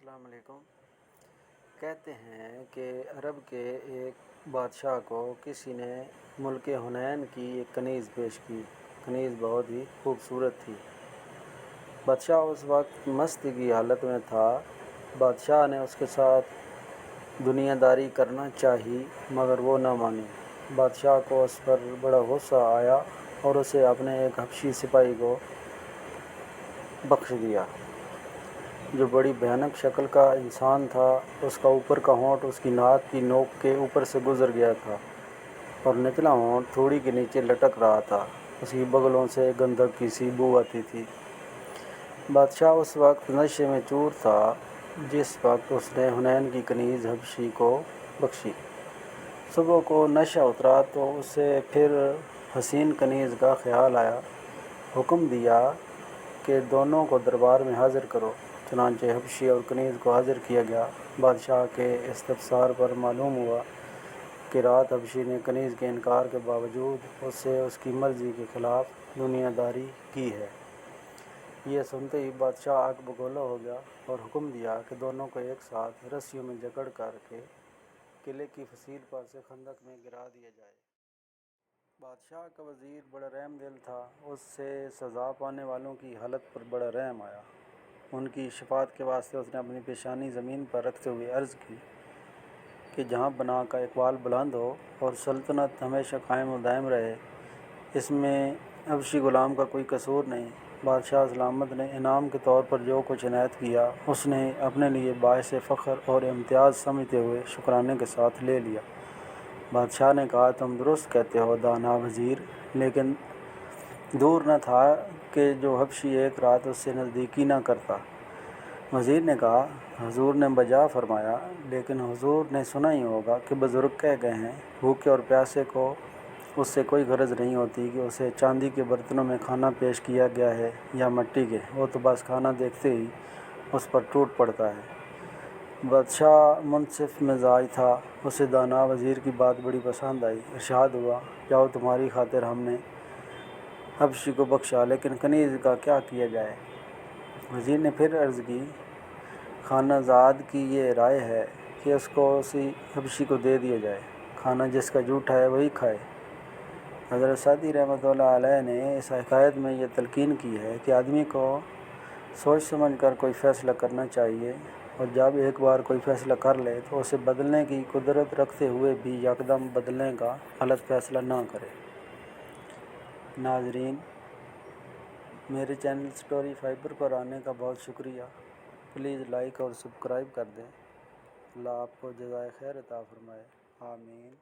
السلام علیکم۔ کہتے ہیں کہ عرب کے ایک بادشاہ کو کسی نے ملک حنین کی ایک کنیز پیش کی۔ کنیز بہت ہی خوبصورت تھی۔ بادشاہ اس وقت مستی کی حالت میں تھا۔ بادشاہ نے اس کے ساتھ دنیا داری کرنا چاہی مگر وہ نہ مانی۔ بادشاہ کو اس پر بڑا غصہ آیا اور اسے اپنے ایک حبشی سپاہی کو بخش دیا جو بڑی بھیانک شکل کا انسان تھا۔ اس کا اوپر کا ہونٹ اس کی ناک کی نوک کے اوپر سے گزر گیا تھا اور نچلا ہونٹ تھوڑی کے نیچے لٹک رہا تھا۔ اس کی بغلوں سے گندھک کی سی بو آتی تھی۔ بادشاہ اس وقت نشے میں چور تھا جس وقت اس نے حنین کی کنیز حبشی کو بخشی۔ صبح کو نشہ اترا تو اسے پھر حسین کنیز کا خیال آیا۔ حکم دیا کہ دونوں کو دربار میں حاضر کرو۔ چنانچہ حبشی اور کنیز کو حاضر کیا گیا۔ بادشاہ کے استفسار پر معلوم ہوا کہ رات حبشی نے کنیز کے انکار کے باوجود اس سے اس کی مرضی کے خلاف دنیا داری کی ہے۔ یہ سنتے ہی بادشاہ آگ بگولا ہو گیا اور حکم دیا کہ دونوں کو ایک ساتھ رسیوں میں جکڑ کر کے قلعے کی فصیل پر سے خندق میں گرا دیا جائے۔ بادشاہ کا وزیر بڑا رحم دل تھا۔ اس سے سزا پانے والوں کی حالت پر بڑا رحم آیا۔ ان کی شفاعت کے واسطے اس نے اپنی پیشانی زمین پر رکھتے ہوئے عرض کی کہ جہاں بنا کا اقبال بلند ہو اور سلطنت ہمیشہ قائم و دائم رہے، اس میں حبشی غلام کا کوئی قصور نہیں۔ بادشاہ سلامت نے انعام کے طور پر جو کچھ عنایت کیا اس نے اپنے لیے باعث فخر اور امتیاز سمجھتے ہوئے شکرانے کے ساتھ لے لیا۔ بادشاہ نے کہا، تم درست کہتے ہو دانا وزیر، لیکن دور نہ تھا کہ جو حبشی ایک رات اس سے نزدیکی نہ کرتا۔ وزیر نے کہا، حضور نے بجا فرمایا، لیکن حضور نے سنا ہی ہوگا کہ بزرگ کہہ گئے ہیں، بھوکے اور پیاسے کو اس سے کوئی غرض نہیں ہوتی کہ اسے چاندی کے برتنوں میں کھانا پیش کیا گیا ہے یا مٹی کے، وہ تو بس کھانا دیکھتے ہی اس پر ٹوٹ پڑتا ہے۔ بادشاہ منصف مزاج تھا۔ اسے دانا وزیر کی بات بڑی پسند آئی۔ ارشاد ہوا، جاؤ تمہاری خاطر ہم نے حبشی کو بخشا، لیکن کنیز کا کیا کیا جائے؟ وزیر نے پھر عرض کی، خانہ زاد کی یہ رائے ہے کہ اس کو اسی حبشی کو دے دیا جائے، کھانا جس کا جھوٹا ہے وہی کھائے۔ حضرت سعدی رحمۃ اللہ علیہ نے اس حکایت میں یہ تلقین کی ہے کہ آدمی کو سوچ سمجھ کر کوئی فیصلہ کرنا چاہیے، اور جب ایک بار کوئی فیصلہ کر لے تو اسے بدلنے کی قدرت رکھتے ہوئے بھی یکدم بدلنے کا غلط فیصلہ نہ کرے۔ ناظرین، میرے چینل سٹوری فائبر پر آنے کا بہت شکریہ۔ پلیز لائک اور سبسکرائب کر دیں۔ اللہ آپ کو جزائے خیر عطا فرمائے۔ آمین۔